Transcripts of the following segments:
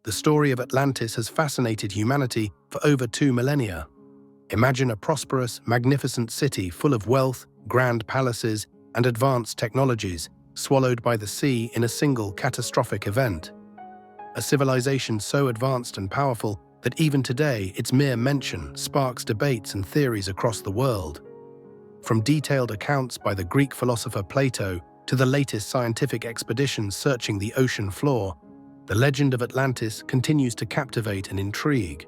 The story of Atlantis has fascinated humanity for over 2 millennia. Imagine a prosperous, magnificent city full of wealth, grand palaces, and advanced technologies, swallowed by the sea in a single catastrophic event. A civilization so advanced and powerful that even today its mere mention sparks debates and theories across the world. From detailed accounts by the Greek philosopher Plato to the latest scientific expeditions searching the ocean floor, the legend of Atlantis continues to captivate and intrigue.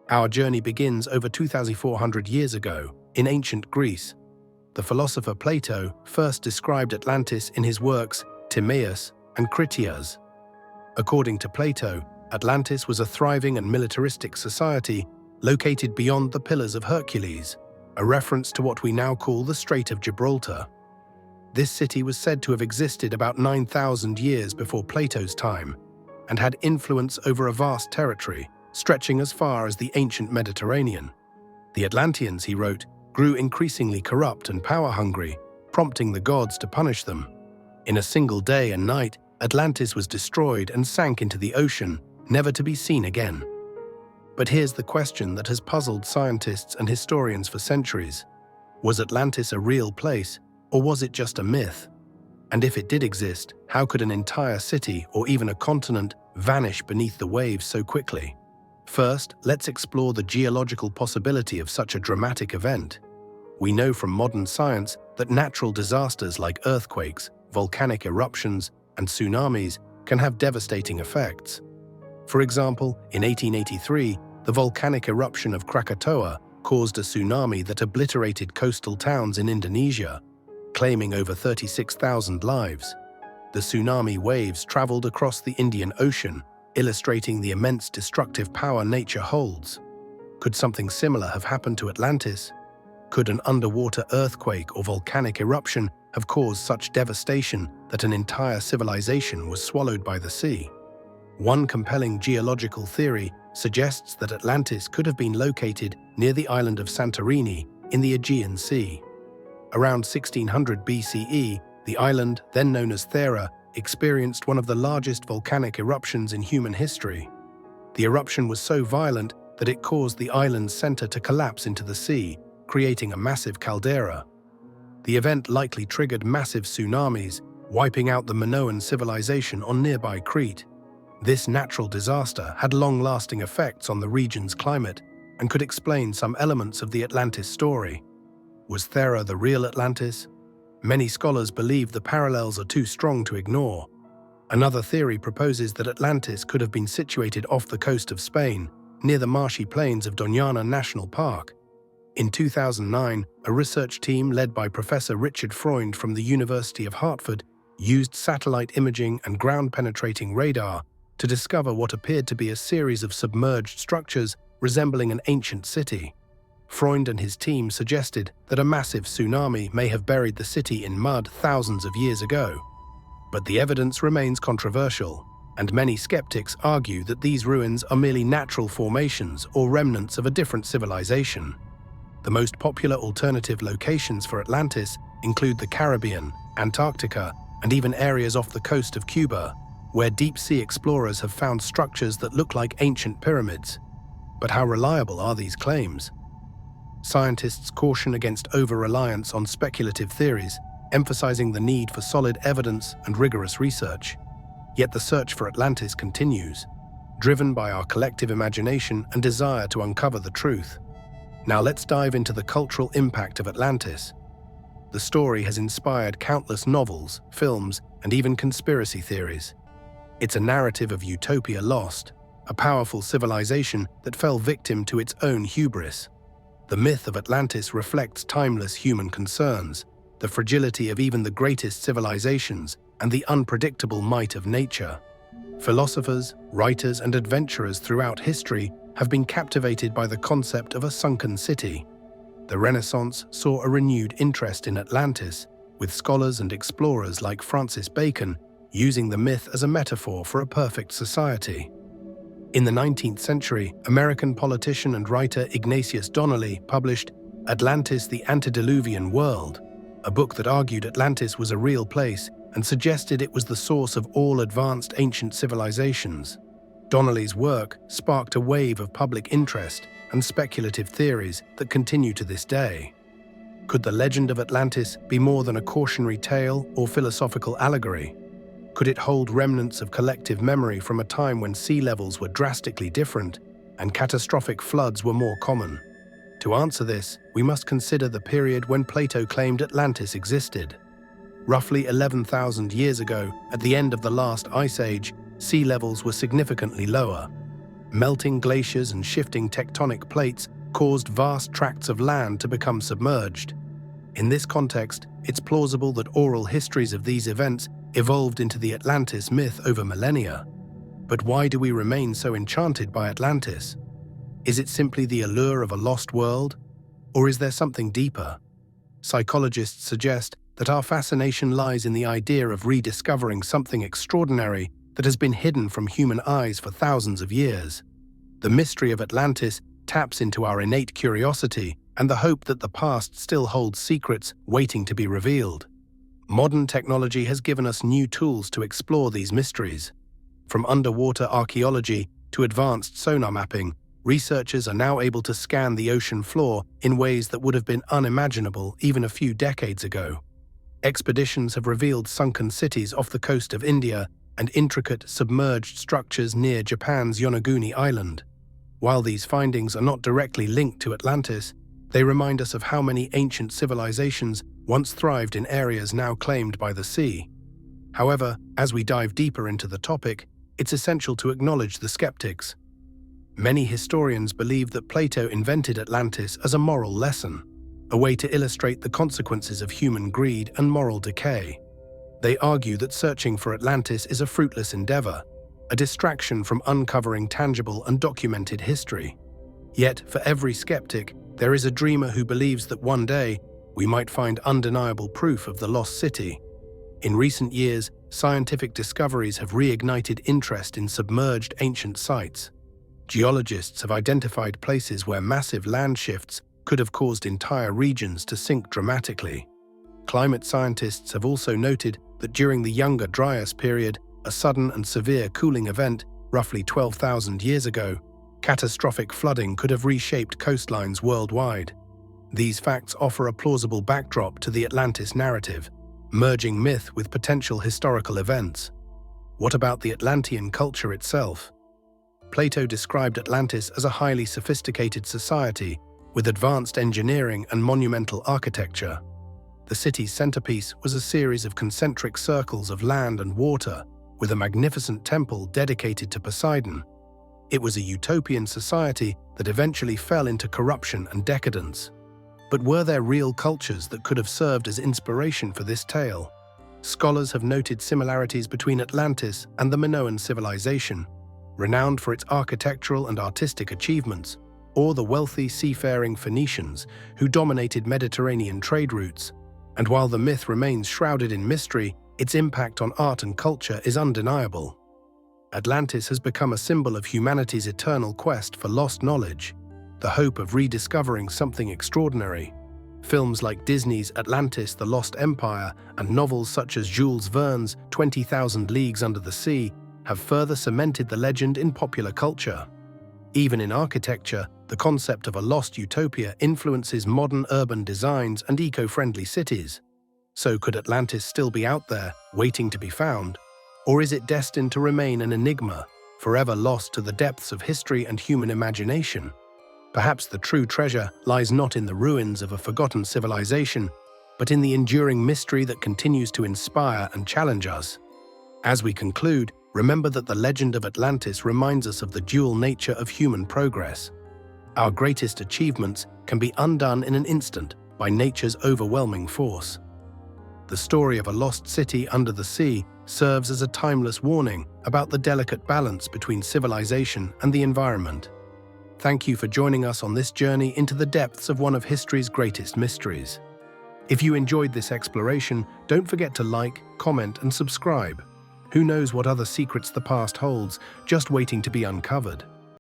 Our journey begins over 2,400 years ago, in ancient Greece. The philosopher Plato first described Atlantis in his works Timaeus and Critias. According to Plato, Atlantis was a thriving and militaristic society located beyond the Pillars of Hercules, a reference to what we now call the Strait of Gibraltar. This city was said to have existed about 9,000 years before Plato's time and had influence over a vast territory, stretching as far as the ancient Mediterranean. The Atlanteans, he wrote, grew increasingly corrupt and power-hungry, prompting the gods to punish them. In a single day and night, Atlantis was destroyed and sank into the ocean, never to be seen again. But here's the question that has puzzled scientists and historians for centuries. Was Atlantis a real place, or was it just a myth? And if it did exist, how could an entire city or even a continent vanish beneath the waves so quickly? First, let's explore the geological possibility of such a dramatic event. We know from modern science that natural disasters like earthquakes, volcanic eruptions, and tsunamis can have devastating effects. For example, in 1883, the volcanic eruption of Krakatoa caused a tsunami that obliterated coastal towns in Indonesia, claiming over 36,000 lives. The tsunami waves traveled across the Indian Ocean, illustrating the immense destructive power nature holds. Could something similar have happened to Atlantis? Could an underwater earthquake or volcanic eruption have caused such devastation that an entire civilization was swallowed by the sea? One compelling geological theory suggests that Atlantis could have been located near the island of Santorini in the Aegean Sea. Around 1600 BCE, the island, then known as Thera, experienced one of the largest volcanic eruptions in human history. The eruption was so violent that it caused the island's center to collapse into the sea, creating a massive caldera. The event likely triggered massive tsunamis, wiping out the Minoan civilization on nearby Crete. This natural disaster had long-lasting effects on the region's climate and could explain some elements of the Atlantis story. Was Thera the real Atlantis? Many scholars believe the parallels are too strong to ignore. Another theory proposes that Atlantis could have been situated off the coast of Spain, near the marshy plains of Doñana National Park. In 2009, a research team led by Professor Richard Freund from the University of Hartford used satellite imaging and ground-penetrating radar to discover what appeared to be a series of submerged structures resembling an ancient city. Freund and his team suggested that a massive tsunami may have buried the city in mud thousands of years ago. But the evidence remains controversial, and many skeptics argue that these ruins are merely natural formations or remnants of a different civilization. The most popular alternative locations for Atlantis include the Caribbean, Antarctica, and even areas off the coast of Cuba, where deep-sea explorers have found structures that look like ancient pyramids. But how reliable are these claims? Scientists caution against over-reliance on speculative theories, emphasizing the need for solid evidence and rigorous research. Yet the search for Atlantis continues, driven by our collective imagination and desire to uncover the truth. Now let's dive into the cultural impact of Atlantis. The story has inspired countless novels, films, and even conspiracy theories. It's a narrative of utopia lost, a powerful civilization that fell victim to its own hubris. The myth of Atlantis reflects timeless human concerns, the fragility of even the greatest civilizations, and the unpredictable might of nature. Philosophers, writers, and adventurers throughout history have been captivated by the concept of a sunken city. The Renaissance saw a renewed interest in Atlantis, with scholars and explorers like Francis Bacon using the myth as a metaphor for a perfect society. In the 19th century, American politician and writer Ignatius Donnelly published Atlantis, the Antediluvian World, a book that argued Atlantis was a real place and suggested it was the source of all advanced ancient civilizations. Donnelly's work sparked a wave of public interest and speculative theories that continue to this day. Could the legend of Atlantis be more than a cautionary tale or philosophical allegory? Could it hold remnants of collective memory from a time when sea levels were drastically different and catastrophic floods were more common? To answer this, we must consider the period when Plato claimed Atlantis existed. Roughly 11,000 years ago, at the end of the last ice age, sea levels were significantly lower. Melting glaciers and shifting tectonic plates caused vast tracts of land to become submerged. In this context, it's plausible that oral histories of these events evolved into the Atlantis myth over millennia. But why do we remain so enchanted by Atlantis? Is it simply the allure of a lost world? Or is there something deeper? Psychologists suggest that our fascination lies in the idea of rediscovering something extraordinary that has been hidden from human eyes for thousands of years. The mystery of Atlantis taps into our innate curiosity and the hope that the past still holds secrets waiting to be revealed. Modern technology has given us new tools to explore these mysteries. From underwater archaeology to advanced sonar mapping, researchers are now able to scan the ocean floor in ways that would have been unimaginable even a few decades ago. Expeditions have revealed sunken cities off the coast of India and intricate submerged structures near Japan's Yonaguni Island. While these findings are not directly linked to Atlantis, they remind us of how many ancient civilizations once thrived in areas now claimed by the sea. However, as we dive deeper into the topic, it's essential to acknowledge the skeptics. Many historians believe that Plato invented Atlantis as a moral lesson, a way to illustrate the consequences of human greed and moral decay. They argue that searching for Atlantis is a fruitless endeavor, a distraction from uncovering tangible and documented history. Yet, for every skeptic, there is a dreamer who believes that one day we might find undeniable proof of the lost city. In recent years, scientific discoveries have reignited interest in submerged ancient sites. Geologists have identified places where massive land shifts could have caused entire regions to sink dramatically. Climate scientists have also noted that during the Younger Dryas period, a sudden and severe cooling event, roughly 12,000 years ago, catastrophic flooding could have reshaped coastlines worldwide. These facts offer a plausible backdrop to the Atlantis narrative, merging myth with potential historical events. What about the Atlantean culture itself? Plato described Atlantis as a highly sophisticated society with advanced engineering and monumental architecture. The city's centerpiece was a series of concentric circles of land and water, with a magnificent temple dedicated to Poseidon. It was a utopian society that eventually fell into corruption and decadence. But were there real cultures that could have served as inspiration for this tale? Scholars have noted similarities between Atlantis and the Minoan civilization, renowned for its architectural and artistic achievements, or the wealthy seafaring Phoenicians who dominated Mediterranean trade routes. And while the myth remains shrouded in mystery, its impact on art and culture is undeniable. Atlantis has become a symbol of humanity's eternal quest for lost knowledge, the hope of rediscovering something extraordinary. Films like Disney's Atlantis: The Lost Empire and novels such as Jules Verne's 20,000 Leagues Under the Sea have further cemented the legend in popular culture. Even in architecture, the concept of a lost utopia influences modern urban designs and eco-friendly cities. So could Atlantis still be out there, waiting to be found? Or is it destined to remain an enigma, forever lost to the depths of history and human imagination? Perhaps the true treasure lies not in the ruins of a forgotten civilization, but in the enduring mystery that continues to inspire and challenge us. As we conclude, remember that the legend of Atlantis reminds us of the dual nature of human progress. Our greatest achievements can be undone in an instant by nature's overwhelming force. The story of a lost city under the sea serves as a timeless warning about the delicate balance between civilization and the environment. Thank you for joining us on this journey into the depths of one of history's greatest mysteries. If you enjoyed this exploration, don't forget to like, comment, and subscribe. Who knows what other secrets the past holds, just waiting to be uncovered.